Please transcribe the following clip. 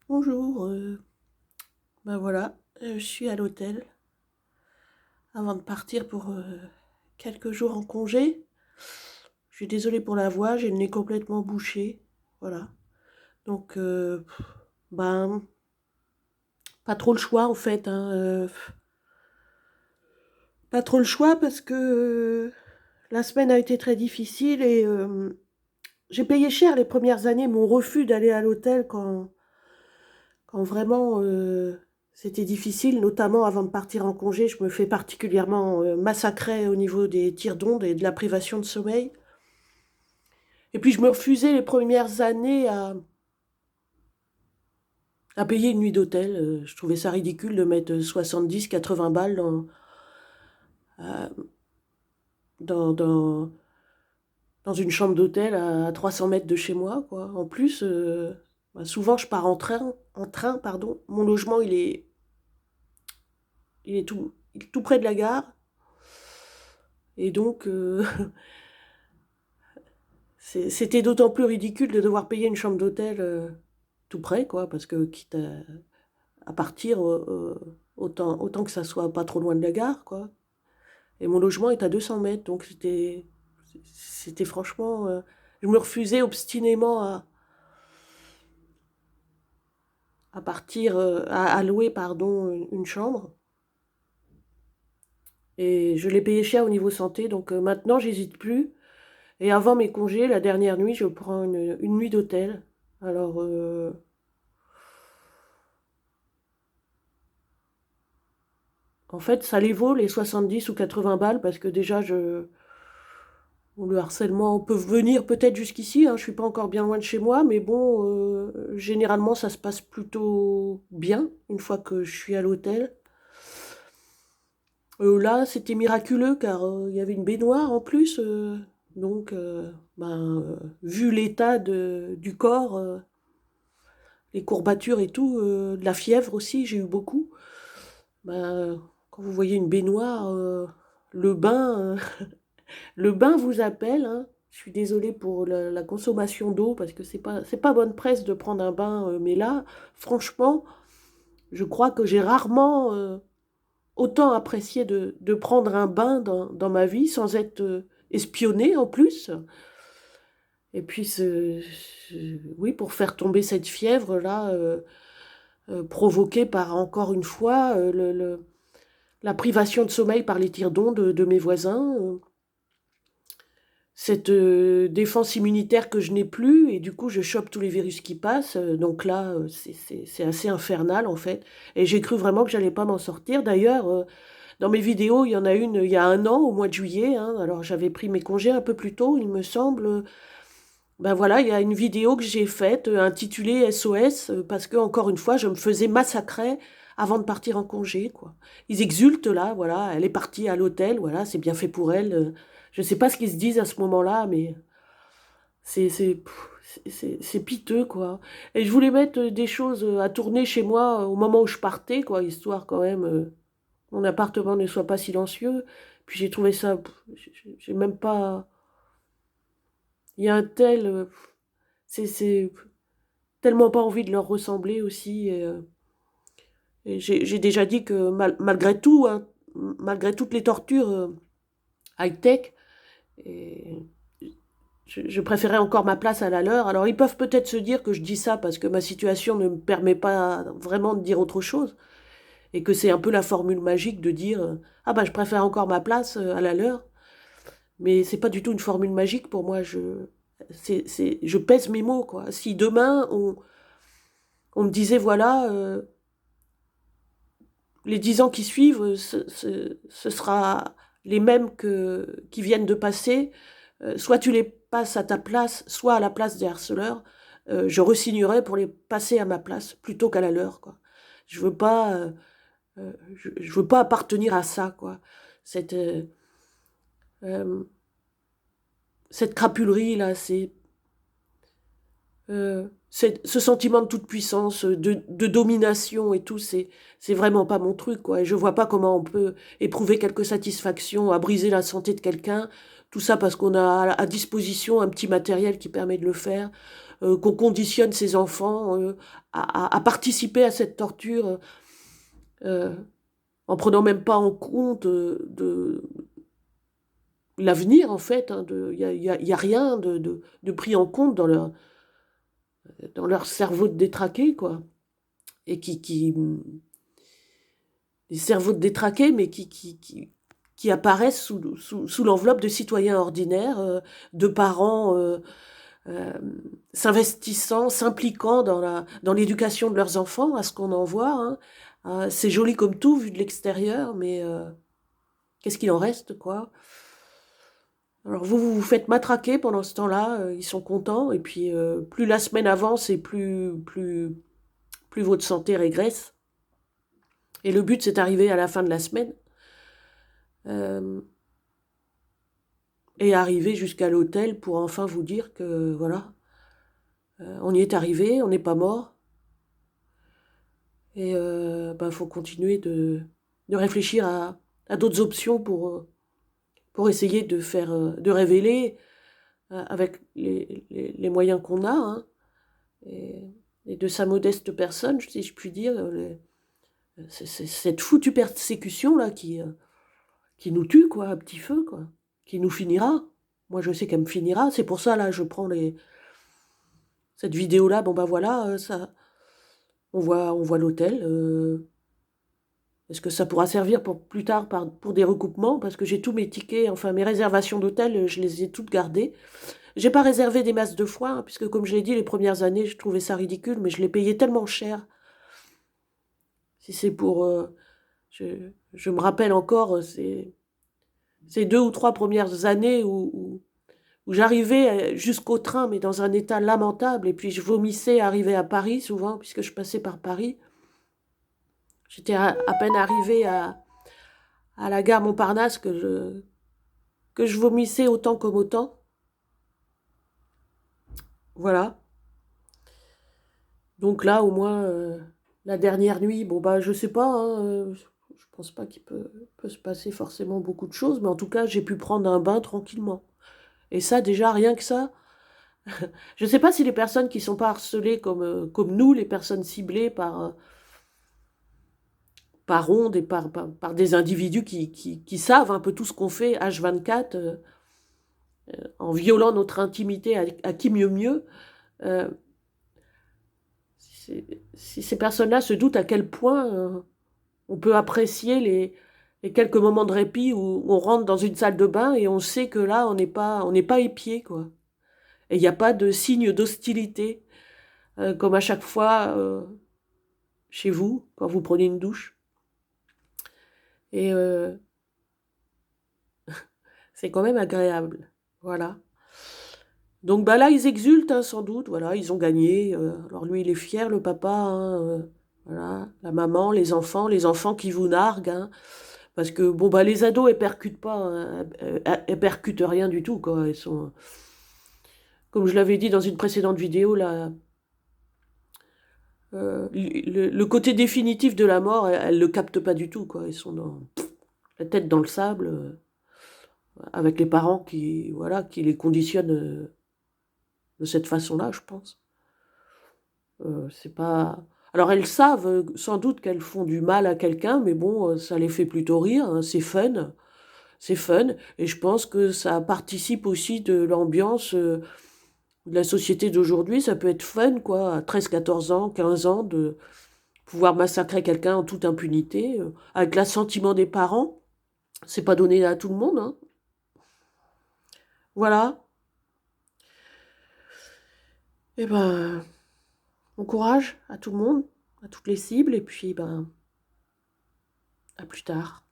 Bonjour, ben voilà, je suis à l'hôtel avant de partir pour quelques jours en congé. Je suis désolée pour la voix, j'ai le nez complètement bouché, voilà. Donc, ben, pas trop le choix en fait, hein, pas trop le choix parce que la semaine a été très difficile et j'ai payé cher les premières années mon refus d'aller à l'hôtel quand vraiment c'était difficile, notamment avant de partir en congé. Je me fais particulièrement massacrer au niveau des tirs d'ondes et de la privation de sommeil. Et puis je me refusais les premières années à payer une nuit d'hôtel. Je trouvais ça ridicule de mettre 70, 80 balles euh, dans, dans, dans une chambre d'hôtel à 300 mètres de chez moi, quoi. En plus, bah, souvent je pars en train, pardon. Mon logement, il est tout près de la gare. Et donc, c'était d'autant plus ridicule de devoir payer une chambre d'hôtel tout près, quoi, parce que quitte à partir, autant que ça soit pas trop loin de la gare, quoi. Et mon logement est à 200 mètres, donc c'était franchement... je me refusais obstinément à partir, à louer, pardon, une chambre. Et je l'ai payé cher au niveau santé, donc maintenant, j'hésite plus. Et avant mes congés, la dernière nuit, je prends une nuit d'hôtel. Alors, en fait, ça les vaut les 70 ou 80 balles parce que déjà, bon, le harcèlement peut venir peut-être jusqu'ici, hein, je suis pas encore bien loin de chez moi, mais bon, généralement, ça se passe plutôt bien une fois que je suis à l'hôtel. Là, c'était miraculeux car il y avait une baignoire en plus, donc, vu l'état du corps, les courbatures et tout, de la fièvre aussi, j'ai eu beaucoup. Quand vous voyez une baignoire, le bain, le bain vous appelle, hein. Je suis désolée pour la consommation d'eau parce que c'est pas bonne presse de prendre un bain, mais là, franchement, je crois que j'ai rarement autant apprécié de prendre un bain dans ma vie sans être espionnée en plus. Et puis, oui, pour faire tomber cette fièvre-là, provoquée par, encore une fois, la privation de sommeil par les tirs d'ondes de mes voisins. Cette défense immunitaire que je n'ai plus, et du coup je chope tous les virus qui passent, donc là c'est assez infernal en fait, et j'ai cru vraiment que j'allais pas m'en sortir. D'ailleurs, dans mes vidéos, il y en a une il y a un an, au mois de juillet, hein, alors j'avais pris mes congés un peu plus tôt, il me semble. Ben voilà, il y a une vidéo que j'ai faite, intitulée SOS, parce que encore une fois je me faisais massacrer avant de partir en congé, quoi. Ils exultent là, voilà, elle est partie à l'hôtel, voilà, c'est bien fait pour elle. Je sais pas ce qu'ils se disent à ce moment-là, mais c'est piteux, quoi. Et je voulais mettre des choses à tourner chez moi au moment où je partais, quoi, histoire quand même mon appartement ne soit pas silencieux. Puis j'ai trouvé ça, j'ai même pas... Il y a un tel... c'est tellement pas envie de leur ressembler aussi. Et j'ai déjà dit que malgré tout, hein, malgré toutes les tortures high-tech, et je préférais encore ma place à la leur. Alors ils peuvent peut-être se dire que je dis ça parce que ma situation ne me permet pas vraiment de dire autre chose, et que c'est un peu la formule magique de dire ah bah je préfère encore ma place à la leur. Mais c'est pas du tout une formule magique pour moi. Je pèse mes mots, quoi. Si demain on me disait voilà, les 10 ans qui suivent, ce sera les mêmes qui viennent de passer. Soit tu les passes à ta place, soit à la place des harceleurs. Je resignerai pour les passer à ma place plutôt qu'à la leur, quoi. Je veux pas, je veux pas appartenir à ça, quoi. Cette, euh, euh, cette crapulerie là, Ce sentiment de toute puissance, de domination et tout, c'est vraiment pas mon truc, quoi. Et je vois pas comment on peut éprouver quelque satisfaction à briser la santé de quelqu'un, tout ça parce qu'on a à disposition un petit matériel qui permet de le faire, qu'on conditionne ses enfants à participer à cette torture, euh, en prenant même pas en compte de l'avenir, en fait. Y a rien de pris en compte dans leur cerveau de détraqué, quoi. Et des cerveaux de détraqués, mais qui apparaissent sous l'enveloppe de citoyens ordinaires, de parents euh, s'investissant, s'impliquant dans l'éducation de leurs enfants, à ce qu'on en voit. Hein. C'est joli comme tout, vu de l'extérieur, mais qu'est-ce qu'il en reste, quoi? Alors vous vous faites matraquer pendant ce temps-là, ils sont contents, et puis plus la semaine avance et plus votre santé régresse. Et le but, c'est d'arriver à la fin de la semaine euh, et arriver jusqu'à l'hôtel pour enfin vous dire que voilà, on y est arrivé, on n'est pas mort. Et ben, faut continuer de réfléchir à d'autres options pour essayer de faire, de révéler avec les moyens qu'on a, hein, et de sa modeste personne, si je puis dire, c'est cette foutue persécution là qui nous tue, quoi, à petit feu, quoi, qui nous finira. Moi, je sais qu'elle me finira. C'est pour ça, là, je prends cette vidéo-là. Bon, ben voilà, ça, on voit l'hôtel. Est-ce que ça pourra servir pour plus tard pour des recoupements? Parce que j'ai tous mes tickets, enfin mes réservations d'hôtel, je les ai toutes gardées. J'ai pas réservé des masses de fois, hein, puisque comme je l'ai dit, les premières années, je trouvais ça ridicule, mais je l'ai payé tellement cher. Si c'est pour... je me rappelle encore ces 2 ou 3 premières années où j'arrivais jusqu'au train, mais dans un état lamentable, et puis je vomissais arrivé à Paris, souvent, puisque je passais par Paris. J'étais à peine arrivée à la gare Montparnasse que je vomissais autant comme autant. Voilà. Donc là, au moins, la dernière nuit, bon, bah, je sais pas, hein, je pense pas qu'il peut se passer forcément beaucoup de choses, mais en tout cas, j'ai pu prendre un bain tranquillement. Et ça, déjà, rien que ça, je ne sais pas si les personnes qui sont pas harcelées comme nous, les personnes ciblées par ondes et par des individus qui savent un peu tout ce qu'on fait H24, en violant notre intimité à qui mieux mieux, euh, si ces personnes-là se doutent à quel point on peut apprécier les quelques moments de répit où on rentre dans une salle de bain et on sait que là, on n'est pas épié, quoi. Et il n'y a pas de signe d'hostilité, comme à chaque fois chez vous, quand vous prenez une douche. Et c'est quand même agréable. Voilà. Donc bah là, ils exultent, hein, sans doute. Voilà, ils ont gagné. Alors lui, il est fier, le papa. Hein, voilà, la maman, les enfants qui vous narguent. Hein, parce que bon bah les ados, elles percutent pas, hein, elles percutent rien du tout, quoi. Elles sont, comme je l'avais dit dans une précédente vidéo, là, le côté définitif de la mort, elles le captent pas du tout, quoi. Ils sont dans la tête dans le sable, avec les parents qui, voilà, qui les conditionnent de cette façon-là, je pense. C'est pas. Alors elles savent sans doute qu'elles font du mal à quelqu'un, mais bon, ça les fait plutôt rire, hein, c'est fun, et je pense que ça participe aussi de l'ambiance de la société d'aujourd'hui. Ça peut être fun, quoi, à 13, 14 ans, 15 ans, de pouvoir massacrer quelqu'un en toute impunité, avec l'assentiment des parents. C'est pas donné à tout le monde, hein. Voilà. Et ben, bon courage à tout le monde, à toutes les cibles, et puis ben, à plus tard.